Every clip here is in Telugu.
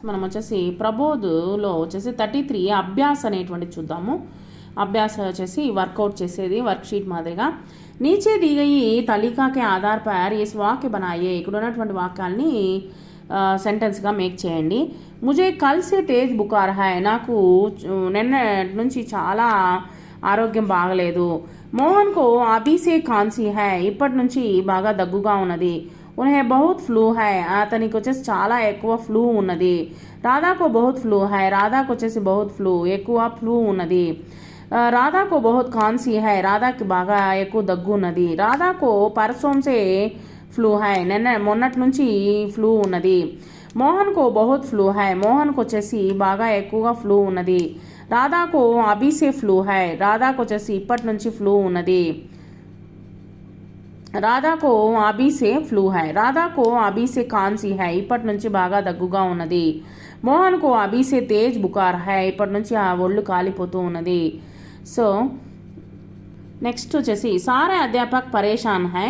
మనం వచ్చేసి ప్రబోధలో వచ్చేసి 33 అభ్యాస్ అనేటువంటిది చూద్దాము. అభ్యాస వచ్చేసి వర్కౌట్ చేసేది వర్క్షీట్ మాదిరిగా. నీచే दी गई तालिका के आधार पर इस वाक्य बनाइए. ఇక్కడ ఉన్నటువంటి వాక్యాల్ని సెంటెన్స్గా మేక్ చేయండి. ముజే కల్ సే తేజ్ బుకార్ హై. నాకు నిన్న నుంచి చాలా ఆరోగ్యం బాగలేదు. మోహన్ కో అభీ సే ఖాన్సీ హై. ఇప్పటి నుంచి బాగా దగ్గుగా ఉన్నది. ఉన్హే బహుత్ ఫ్లూ హై. అతనికి వచ్చేసి చాలా ఎక్కువ ఫ్లూ ఉన్నది. రాధాకో బహుత్ ఫ్లూ హై. రాధాకు వచ్చేసి బహుత్ ఫ్లూ ఎక్కువ ఫ్లూ ఉన్నది. రాధాకో బహుత్ ఖాన్సీ హై. రాధాకి బాగా ఎక్కువ దగ్గు ఉన్నది. రాధాకో పర్సోంసే ఫ్లూ హై. మొన్నటి నుంచి ఫ్లూ ఉన్నది. మోహన్కో బహుత్ ఫ్లూ హై. మోహన్కి వచ్చేసి బాగా ఎక్కువగా ఫ్లూ ఉన్నది. రాధాకో అభీసే ఫ్లూ హై. రాధాకు వచ్చేసి ఇప్పటి నుంచి ఫ్లూ ఉన్నది. రాధాకో అభీసే ఫ్లూ హై. రాధాకో అభీసే ఖాన్సీ హై. ఇప్పటి నుంచి బాగా దగ్గుగా ఉన్నది. మోహన్కో అభీసే తేజ్ బుకార్ హై. ఇప్పటి నుంచి ఆ ఒళ్ళు కాలిపోతూ ఉన్నది. సో నెక్స్ట్ వచ్చేసి సారే అధ్యాపక్ పరేషాన్ హై.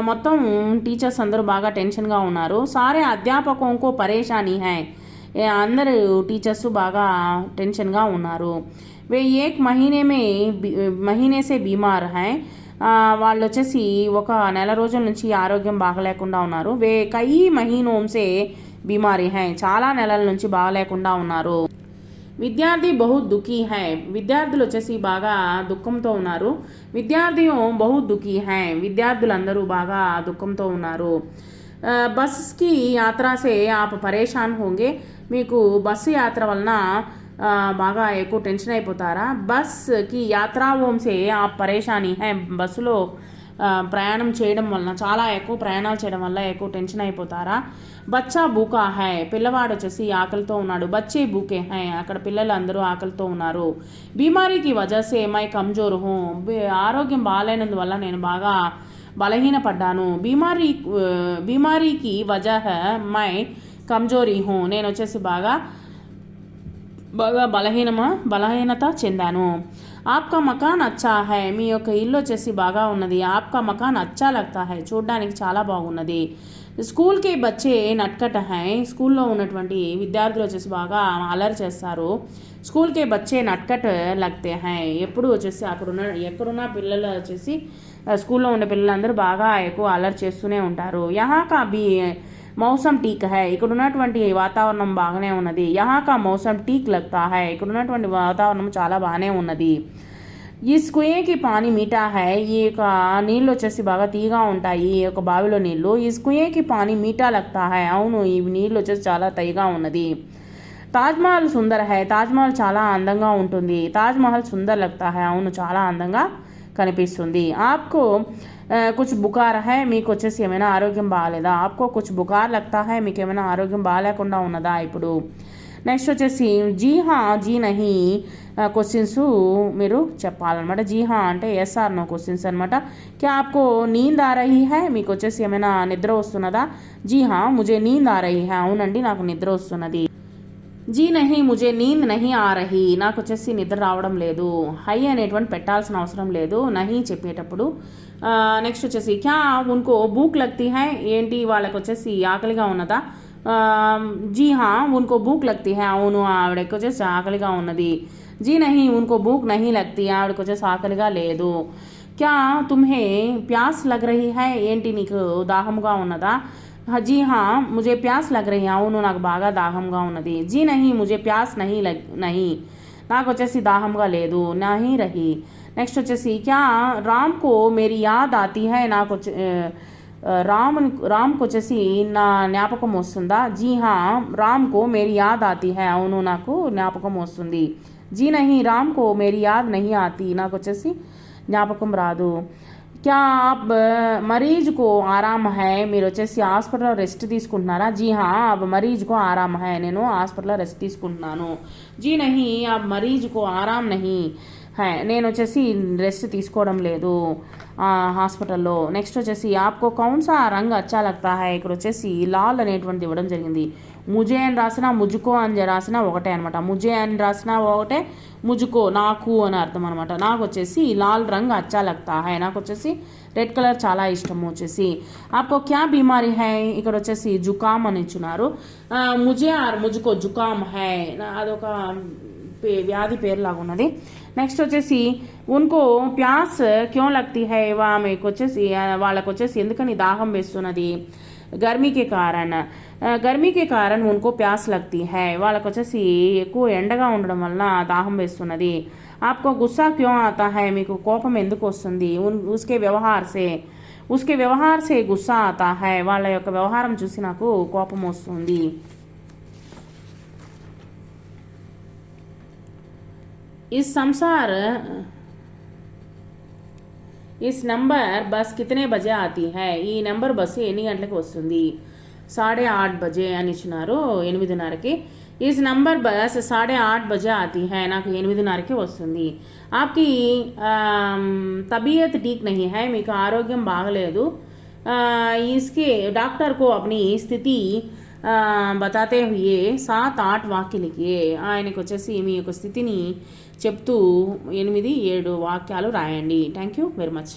మొత్తం టీచర్స్ అందరూ బాగా టెన్షన్గా ఉన్నారు. సారే అధ్యాపకోంకో పరేషానీ హై. అందరు టీచర్స్ బాగా టెన్షన్గా ఉన్నారు. వే ఏక్ మహీనేసే బీమార్ హై. వాళ్ళు వచ్చేసి ఒక నెల రోజుల నుంచి ఆరోగ్యం బాగలేకుండా ఉన్నారు. వే కయి మహీనోంసే బీమారీ హై. చాలా నెలల నుంచి బాగలేకుండా ఉన్నారు. విద్యార్థి బహుత్ దుఃఖీ హై. విద్యార్థులు వచ్చేసి బాగా దుఃఖంతో ఉన్నారు. విద్యార్థియో బహుత్ దుఃఖీ హై. విద్యార్థులందరూ బాగా దుఃఖంతో ఉన్నారు. బస్కి యాత్రసే ఆప్ పరేషాన్ హోంగే. మీకు బస్సు యాత్ర వలన బాగా ఎక్కువ టెన్షన్ అయిపోతారా. బస్కి యాత్రావోంసే ఆప్ పరేషానీ హై. బస్సులో ప్రయాణం చేయడం వలన చాలా ఎక్కువ ప్రయాణాలు చేయడం వల్ల ఎక్కువ టెన్షన్ అయిపోతారా. బచ్చా బూకా హై. పిల్లవాడు వచ్చేసి ఆకలితో ఉన్నాడు. బచ్చే బూకే హై. అక్కడ పిల్లలు అందరూ ఆకలితో ఉన్నారు. బీమారీకి వజసే మై కమ్జోర్ హూ. ఆరోగ్యం బాగాలేనందువల్ల నేను బాగా బలహీనపడ్డాను. బీమారీకి వజహ మై కమ్జోరీ హూ. నేను వచ్చేసి బాగా బలహీనత చెందాను. ఆప్కా మకాన్ అచ్చా హై. మీ యొక్క ఇల్లు వచ్చేసి బాగా ఉన్నది. ఆప్కా మకాన్ అచ్చా లగ్తా హై. చూడడానికి చాలా బాగున్నది. స్కూల్కి బచ్చే నట్కట్ హై. స్కూల్లో ఉన్నటువంటి విద్యార్థులు వచ్చేసి బాగా అల్లరి చేస్తారు. స్కూల్కి బచ్చే నట్కట్ లగ్తే హై. ఎప్పుడు వచ్చేసి ఎక్కడున్న పిల్లలు వచ్చేసి స్కూల్లో ఉండే పిల్లలందరూ బాగా ఎక్కువ అల్లరి చేస్తూనే ఉంటారు. యహాకా మౌసం టీక్ హై. ఇక్కడ ఉన్నటువంటి వాతావరణం బాగానే ఉన్నది. యహాకా మౌసం టీక్ లగ్తా హై. ఇక్కడ ఉన్నటువంటి వాతావరణం చాలా బాగానే ఉన్నది. ఈ కుయేకి పానీ మీఠా హై. ఈ యొక్క నీళ్ళు వచ్చేసి బాగా తీగా ఉంటాయి. ఈ యొక్క బావిలో నీళ్ళు. ఈ కుయేకి పానీ మీఠా లగ్తా హై. అవును, ఈ నీళ్ళు వచ్చేసి చాలా తీగా ఉన్నది. తాజ్మహల్ సుందర్ హై. తాజ్మహల్ చాలా అందంగా ఉంటుంది. తాజ్మహల్ సుందర్ లగ్తా హై. అవును, చాలా అందంగా కనిపిస్తుంది. ఆప్కో కుచ్ బుకార్ హై. మీకు వచ్చేసి ఏమైనా ఆరోగ్యం బాగాలేదా. ఆప్కో కుచ్ బుకార్ లగ్తా హై. మీకు ఏమైనా ఆరోగ్యం బాగాలేకుండా ఉన్నదా ఇప్పుడు. నెక్స్ట్ వచ్చేసి జీహా జీ నహీ క్వశ్చన్స్ మీరు చెప్పాలన్నమాట. జీహా అంటే ఎస్ఆర్ నో క్వశ్చన్స్ అనమాట. క్యా ఆప్కో నీంద్ ఆ రహీ హై. మీకు వచ్చేసి ఏమైనా నిద్ర వస్తున్నదా. జీహా ముజే నీంద్ ఆ రహీ హై. అవునండి, నాకు నిద్ర వస్తున్నది. జీ నహీ ముజే నీంద్ నహీ ఆ రహీ. నాకు వచ్చేసి నిద్ర రావడం లేదు. హై అనేటువంటి పెట్టాల్సిన అవసరం లేదు నహీ చెప్పేటప్పుడు. నెక్స్ట్ వచ్చేసి క్యా ఉన్కో భూక్ లగ్తీ హై. ఏంటి వాళ్ళకి వచ్చేసి ఆకలిగా ఉన్నదా. జీ హా ఉన్కో భూక్ లగ్తీ హై. అవును, ఆవిడకి వచ్చేసి ఆకలిగా ఉన్నది. జీ నహీ ఉన్కో భూక్ నహీ లగ్తీ. ఆవిడకి వచ్చేసి ఆకలిగా లేదు. క్యా తుమ్హే ప్యాస్ లగ్ రహీ హై. ఏంటి నీకు దాహముగా ఉన్నదా. జీ హా ముజే ప్యాస్ లగ్ రహీ. అవును, నాకు బాగా దాహంగా ఉన్నది. జీ నహీ ముజే ప్యాస్ నహీ. నాకు వచ్చేసి దాహంగా లేదు. నహీ రహీ. నెక్స్ట్ వచ్చేసి క్యా రామ్కో మేరీ యాద్ ఆతీ హై. నాకు రామ్కి వచ్చేసి నా జ్ఞాపకం వస్తుందా. జీ హా రామ్కో మేరీ యాద్ ఆతీ హై. అవును, నాకు జ్ఞాపకం వస్తుంది. జీ నహీ రామ్కో మేరీ యాద్ నహీ ఆతీ. నాకు వచ్చేసి జ్ఞాపకం రాదు. క్యా ఆప్ మరీజ్కో ఆరామ్ హై. మీరు వచ్చేసి హాస్పిటల్లో రెస్ట్ తీసుకుంటున్నారా. జీ హా అబ్ మరీజ్కో ఆరామ్ హై. నేను హాస్పిటల్లో రెస్ట్ తీసుకుంటున్నాను. జీ నహీ అబ్ మరీజ్కో ఆరామ్ నహీ హై. నేను వచ్చేసి రెస్ట్ తీసుకోవడం లేదు హాస్పిటల్లో. నెక్స్ట్ వచ్చేసి ఆప్కో కౌన్సా రంగు అచ్చా లగ్తా హై. ఇక్కడ వచ్చేసి లాల్ అనేటువంటిది ఇవ్వడం జరిగింది. ముజే అని రాసిన ముజుకో అని రాసిన ఒకటే అనమాట. ముజే అని రాసిన ఒకటే, ముజుకో నాకు అని అర్థం అనమాట. నాకు వచ్చేసి లాల్ రంగు అచ్చా లగ్తా హై. నాకు వచ్చేసి రెడ్ కలర్ చాలా ఇష్టము వచ్చేసి. ఆప్కో క్యా బీమారీ హై, ఇక్కడ వచ్చేసి జుకామ్ అని ఇచ్చున్నారు. ముజే ఆర్ ముజుకో జుకామ్ హై, అదొక వ్యాధి పేరు లాగా ఉన్నది. నెక్స్ట్ వచ్చేసి ఉన్కో ప్యాస్ క్యో లగ్తీ హై, మీకు వచ్చేసి వాళ్ళకు వచ్చేసి ఎందుకని దాహం వేస్తున్నది. गर्मी के कारण उनको प्यास लगती है, వాళ్ళకు వచ్చేసి ఎక్కువ ఎండగా ఉండడం వలన దాహం వేస్తున్నది. आपको गुस्सा क्यों आता है, మీకు కోపం ఎందుకు వస్తుంది. उसके व्यवहार से गुस्सा आता है, వాళ్ళ యొక్క వ్యవహారం చూసి నాకు కోపం వస్తుంది. इस नंबर बस कितने बजे आती है, ఈ నెంబర్ బస్సు ఎన్ని గంటలకు వస్తుంది. 8:30 బజే అని ఇచ్చినారు, 8:30కి. इस नंबर बस 8:30 बजे आती है, నాకు 8:30కి వస్తుంది. आपकी तबीयत ठीक नहीं है, మీకు ఆరోగ్యం బాగలేదు. इसके डॉक्टर को अपनी स्थिति बताते हुए 7-8 వాక్య లిఖియే, ఆయనకు వచ్చేసి మీ యొక్క స్థితిని చెప్తూ 8-7 వాక్యాలు రాయండి. Thank you very much.